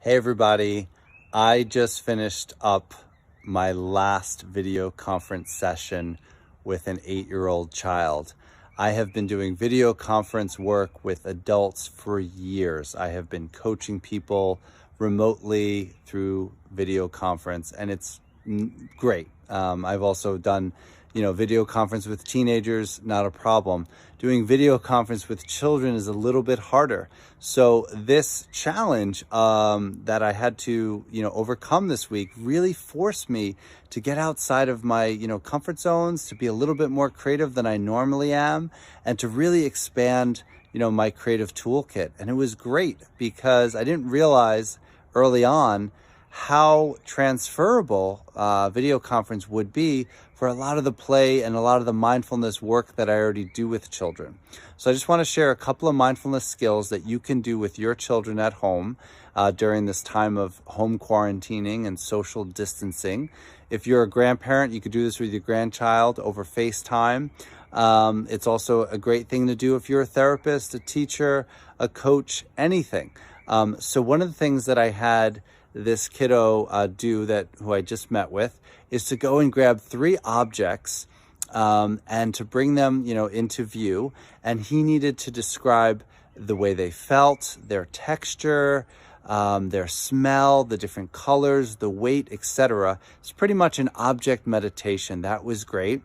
Hey everybody, I just finished up my last video conference session with an 8-year-old child. I have been doing video conference work with adults for years. I have been coaching people remotely through video conference, and it's great. I've also done video conference with teenagers, not a problem. Doing video conference with children is a little bit harder. So this challenge that I had to, overcome this week really forced me to get outside of my, comfort zones, to be a little bit more creative than I normally am, and to really expand, my creative toolkit. And it was great because I didn't realize early on how transferable video conference would be for a lot of the play and a lot of the mindfulness work that I already do with children. So I just want to share a couple of mindfulness skills that you can do with your children at home during this time of home quarantining and social distancing. If you're a grandparent, you could do this with your grandchild over FaceTime. It's also a great thing to do if you're a therapist, a teacher, a coach, anything. So one of the things that I had this kiddo who I just met with is to go and grab 3 objects and to bring them, into view. And he needed to describe the way they felt, their texture, their smell, the different colors, the weight, etc. It's pretty much an object meditation. That was great.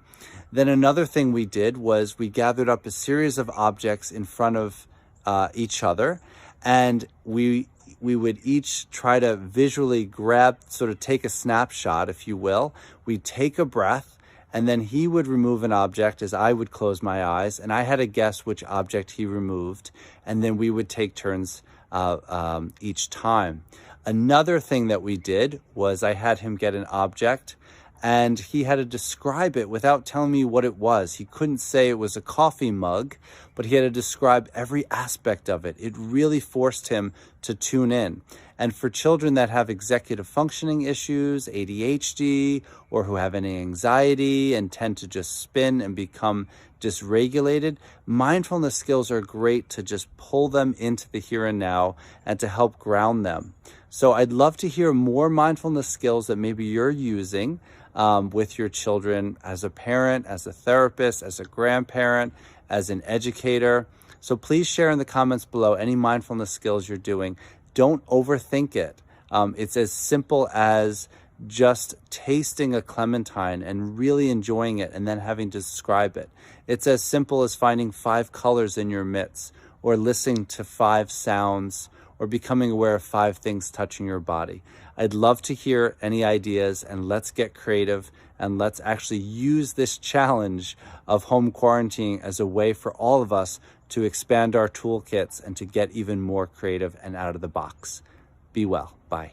Then another thing we did was we gathered up a series of objects in front of each other, and we would each try to visually take a snapshot, if you will. We'd take a breath, and then he would remove an object as I would close my eyes, and I had to guess which object he removed, and then we would take turns each time. Another thing that we did was I had him get an object, and he had to describe it without telling me what it was. He couldn't say it was a coffee mug, but he had to describe every aspect of it. It really forced him to tune in. And for children that have executive functioning issues, ADHD, or who have any anxiety and tend to just spin and become dysregulated, mindfulness skills are great to just pull them into the here and now and to help ground them. So I'd love to hear more mindfulness skills that maybe you're using with your children as a parent, as a therapist, as a grandparent, as an educator. So please share in the comments below any mindfulness skills you're doing. Don't overthink it. It's as simple as just tasting a clementine and really enjoying it and then having to describe it. It's as simple as finding 5 colors in your midst, or listening to 5 sounds, or becoming aware of 5 things touching your body. I'd love to hear any ideas, and let's get creative, and let's actually use this challenge of home quarantining as a way for all of us to expand our toolkits and to get even more creative and out of the box. Be well. Bye.